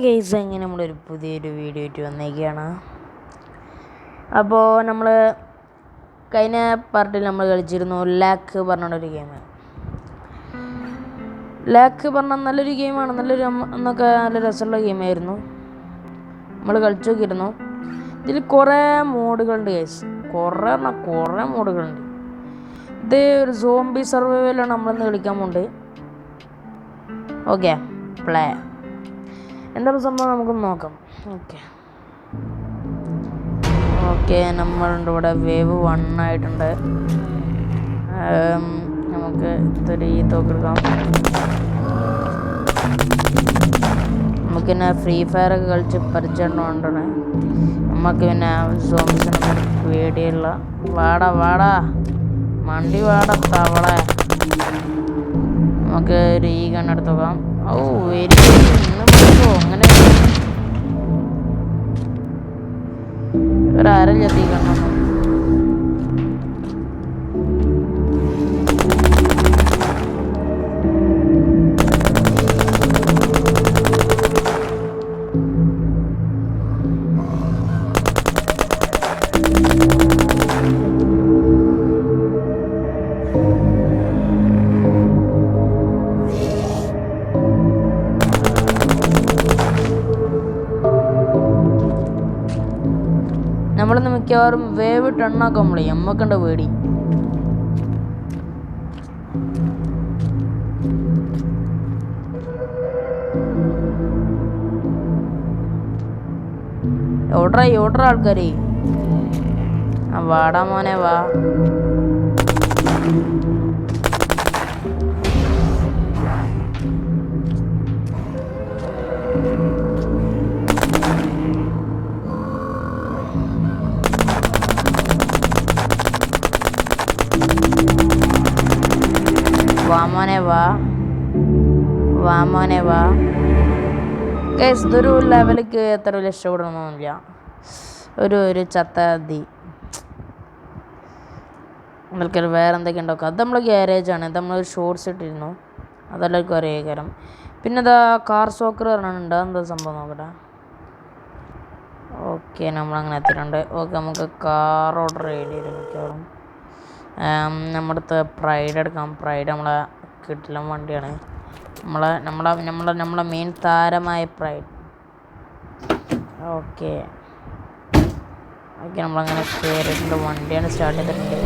Guys അങ്ങനെ നമ്മളൊരു പുതിയൊരു വീഡിയോ ആയിട്ട് വന്നേക്കുകയാണ്. അപ്പോൾ നമ്മൾ കഴിഞ്ഞ പാർട്ടിൽ നമ്മൾ കളിച്ചിരുന്നു ലാക്ക് പറഞ്ഞൊരു ഗെയിം. ലാക്ക് പറഞ്ഞാൽ നല്ലൊരു ഗെയിമാണ്, എന്നൊക്കെ നല്ല രസമുള്ള ഗെയിമായിരുന്നു. നമ്മൾ കളിച്ചു നോക്കിയിരുന്നു. ഇതിൽ കുറേ മോഡുകളുണ്ട് ഗെയ്സ്, കുറേ മോഡുകളുണ്ട്. ഇത് ഒരു സോംബി സർവൈവലാണ് നമ്മളിന്ന് കളിക്കാൻ പോകുന്നത്. ഓക്കെ, പ്ലേ എന്താണ് സംഭവം നമുക്ക് നോക്കാം. ഓക്കെ നമ്മളുണ്ട് ഇവിടെ. വേവ് 1 ആയിട്ടുണ്ട്. നമുക്ക് ഇതൊരു തോക്കെടുക്കാം. നമുക്കിന്നെ ഫ്രീ ഫയർ ഒക്കെ കളിച്ച് പരിചയമുണ്ടോണ്ടാണ് നമുക്ക് പിന്നെ സോംബീസിനൊന്നും പേടിയുള്ള. വാടാ മണ്ടി വാടാ തവളെ. നമുക്ക് ഒരു ഈ കണ്ണെടുത്ത് നോക്കാം. ഓ വെരി അങ്ങനെ ഒരാരം ചെത്തി കണ്ണൊന്നും. നമ്മളിന്ന് മിക്കവാറും വേവ് 10 ആക്കാൻ വിളി. നമ്മക്കണ്ട പേടി. ഓർഡർ ആൾക്കാരെ. വാടാ മോനെ വാ. വാമോനെ വാ. ഗയ്സ് ഇതൊരു ലെവലിക്ക് എത്ര വലിയ ഇഷ്ടപ്പെടണമെന്നില്ല. ഒരു ചത്താതി നമ്മൾക്ക് വേറെ എന്തൊക്കെ ഉണ്ടാക്കുക. അത് നമ്മളെ ഗ്യാരേജാണ്. ഇത് നമ്മളൊരു ഷോർട്സ് ഇട്ടിരുന്നു, അതെല്ലാവർക്കും ഒരേ കാര്യം. പിന്നെ ഇതാ കാർ സോക്കർ പറഞ്ഞിട്ടുണ്ട്. എന്താ സംഭവം നോക്കട്ടെ. ഓക്കെ നമ്മളങ്ങനെ എത്തിയിട്ടുണ്ട്. ഓക്കെ നമുക്ക് കാർ ഓർഡർ ചെയ്യേണ്ടി വരും മിക്കവാറും. നമ്മുടെ അടുത്ത് പ്രൈഡ് എടുക്കാം. പ്രൈഡ് നമ്മളെ കിട്ടില്ല വണ്ടിയാണ്. നമ്മളെ മെയിൻ താരമായ പ്രൈഡ്. ഓക്കെ നമ്മളങ്ങനെ കയറിയിട്ടുണ്ട്. വണ്ടിയാണ് സ്റ്റാർട്ട് ചെയ്തിട്ടുണ്ട്.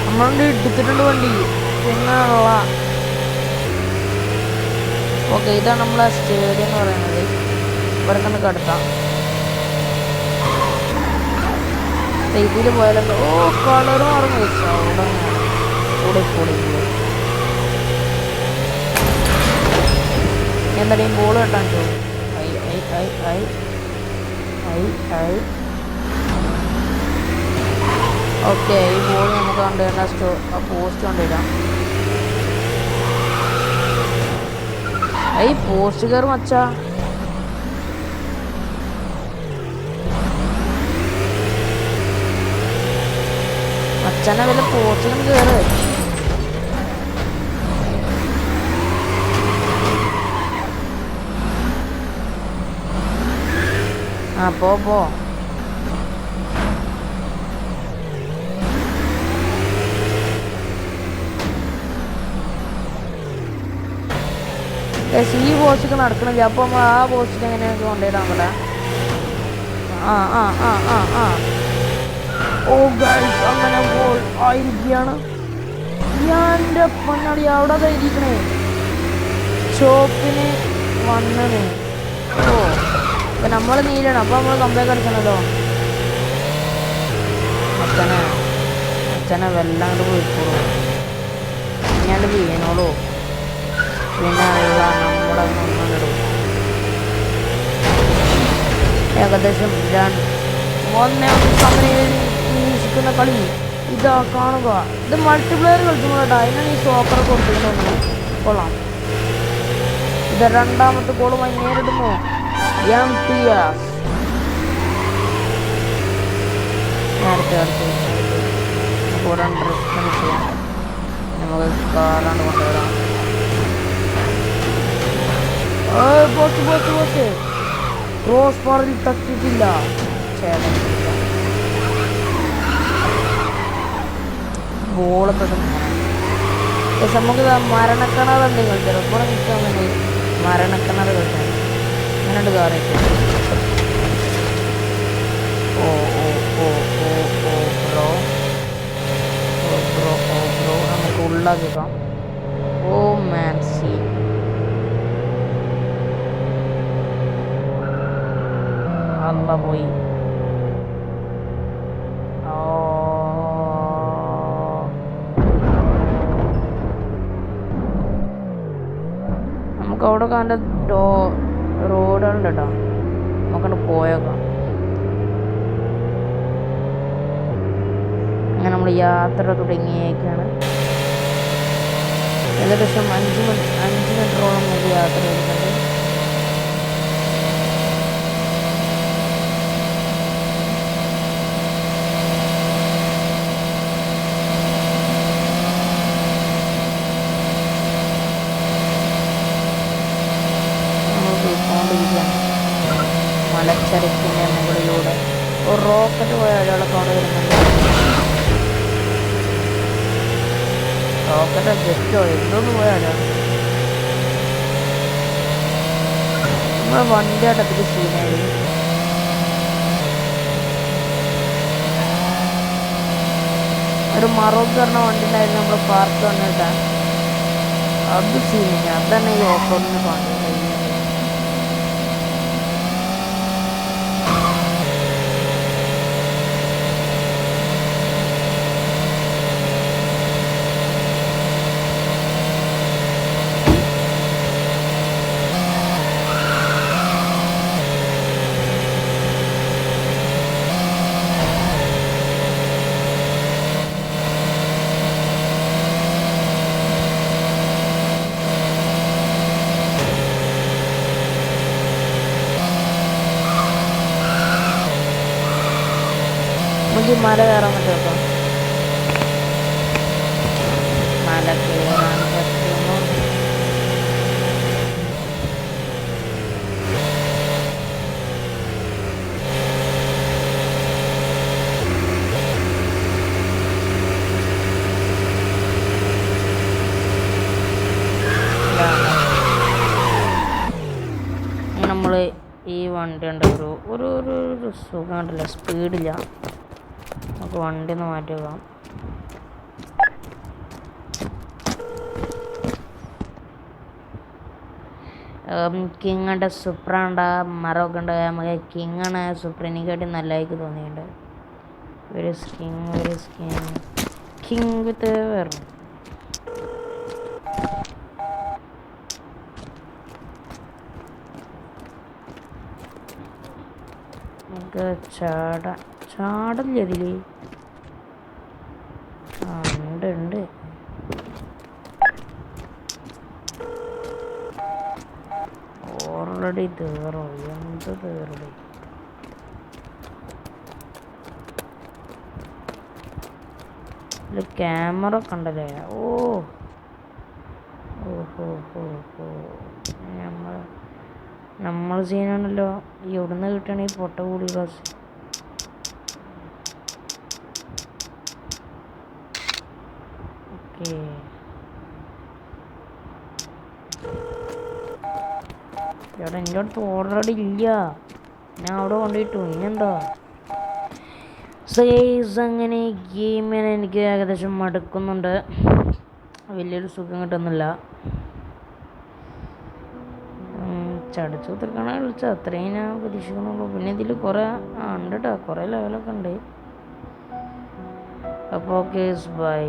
നമ്മളുണ്ട് എടുത്തിട്ടുണ്ട് വണ്ടി. പിന്നെ ഓക്കെ ഇതാണ് നമ്മളെ സ്റ്റേഡിയം എന്ന് പറയുന്നത്. ഇവിടെ നിന്ന് കടത്താം. ഇതിൽ പോയാലോ. ഓ കളറ് മാറുന്നു. കൂടെ എന്തായാലും ബോൾ കെട്ടാൻ ചോദിക്കും. ഓക്കെ ഈ ബോൾ നമുക്ക് കണ്ടുവരുന്ന പോസ്റ്റ് കൊണ്ടിടാം. ഈ പോസ്റ്റ് കയറി മച്ചാ. മച്ചാനെ വല്ല പോസ്റ്റിലും കയറ്. പോ ഈ പോസ്റ്റൊക്കെ നടക്കണില്ല. അപ്പോൾ നമ്മൾ ആ പോസ്റ്റിൽ എങ്ങനെയൊക്കെ കൊണ്ടുവരാൻ പറ്റാ. ഓ ഗൈസ് അങ്ങനെ ബോൾ ആയിരിക്കുകയാണ്. ഞാൻ്റെ പൊന്നാടി അവിടെ ഇരിക്കണേ. ചോപ്പിന് വണ്ണന്. ഓ അപ്പം നമ്മൾ നീലാണ്. അപ്പോൾ നമ്മൾ കമ്പേക്ക് അടിക്കണല്ലോ. അച്ഛനെ വല്ലാണ്ട് പോയിക്കോളൂ. ഞാണ്ട് വീണോളൂ. പിന്നെ നമ്മളൊന്നിടും. ഏകദേശം 1-1 സമയം വീക്ഷിക്കുന്ന കളി ഇതാ കാണുക. ഇത് മൾട്ടിപ്ലെയർ കളിക്കുമ്പോഴാട്ടോ. അതിനാണ് ഈ സോക്കർ കൊടുത്തിട്ടുണ്ടെന്ന്. കൊള്ളാം. ഇത് രണ്ടാമത്തെ ഗോളുമായി നേരിടുന്നു MTS. നേരത്തെ കൂടെ ചെയ്യാം. നമുക്ക് കാറാണ്ട് കൊണ്ടുവരാം. ബോസ് ബോസ് ബോസ് ക്രോസ് ബാറിൽ തട്ടിയിട്ടില്ല. ചേട്ടൻ ബോള് പെട്ടെന്ന് നമുക്ക് മരണക്കിണർ എന്തെങ്കിലും ചിലപ്പോൾ നിൽക്കാൻ വേണ്ടി മരണക്കിണർ കളിക്കാൻ അങ്ങനെയുണ്ട് കാറൊക്കെ. ഓ ഓ ഓ ഓ ഓ ബ്രോ ഓ ബ്രോ ഓ ബ്രോ നമുക്ക് ഉള്ളാക്കിക്കാം. ഓ മാൻസി അല്ല പോയി. നമുക്ക് അവിടെ കണ്ട റോഡുണ്ട് കേട്ടോ, നമുക്കവിടെ പോയേക്കാം. അങ്ങനെ നമ്മൾ യാത്ര തുടങ്ങിയേക്കാണ്. ഏകദേശം 5 മിനിറ്റോളം നമുക്ക് യാത്ര ചെയ്തിട്ടുണ്ട്. മലച്ചരക്കിൻ്റെ മുകളിലൂടെ ഒരു റോക്കറ്റ് പോയ അയാളൊക്കെ അവിടെ വരുന്നുണ്ട്. റോക്കറ്റ് ജെറ്റോ എന്തോന്ന് പോയ അയാളാണ്. നമ്മളെ വണ്ടിയായിട്ട് അതിൽ സീനായി. ഒരു മറോക്ക് പറഞ്ഞ വണ്ടി ഉണ്ടായിരുന്നു നമ്മൾ പാർക്ക് വന്നിട്ടാ. അത് സീനില്ല. അതന്നെ ഈ ഓഫ് റോഡിന് പാണ്ടി. നമുക്ക് മല കയറാൻ പറ്റുമോ? മല കയറാൻ പറ്റുമോ? നമ്മൾ ഈ വണ്ടി ഉണ്ട് ഒരു സുഖമുണ്ടല്ലോ, സ്പീഡില്ല. നമുക്ക് വണ്ടി ഒന്ന് മാറ്റി വെക്കാം. കിങ്ങുണ്ട്, സുപ്രണ്ട്, മറൊക്കെ ഉണ്ട്. നമുക്ക് കിങ്ങാണ് സുപ്രീനെക്കാട്ടി നല്ലതായിട്ട് തോന്നിയിട്ടുണ്ട്. വെരി കിങ് വിത്ത് വേറെ നമുക്ക് ചാടല്ലേ അതില്? ഉണ്ട്. ഓൾറെഡി തീറോ? എന്ത് തീറടി? ഇതിൽ ക്യാമറ ഒക്കെ ഉണ്ടല്ലേ? നമ്മൾ സീനാണല്ലോ. എവിടുന്ന് കിട്ടണമെങ്കിൽ പൊട്ട കൂടി ക്ലാസ്. ഓക്കെ, ചേട്ടാ എൻ്റെ അടുത്ത് ഓൾറെഡി ഇല്ല, ഞാൻ അവിടെ കൊണ്ടുപോയിട്ടു. ഇനിയെന്താ സൈസ്? അങ്ങനെ ഗെയിമിനെ എനിക്ക് ഏകദേശം മടുക്കുന്നുണ്ട്. വലിയൊരു സുഖം കിട്ടുന്നില്ല. ചടച്ചു തീർക്കണ വിളിച്ചാൽ അത്രയും ഞാൻ പ്രതീക്ഷിക്കുന്നുള്ളൂ. പിന്നെ ഇതിൽ കുറേ ഉണ്ട് കേട്ടോ, കുറേ ലെവലൊക്കെ ഉണ്ട്. അപ്പോൾ ഓക്കെ, ബൈ.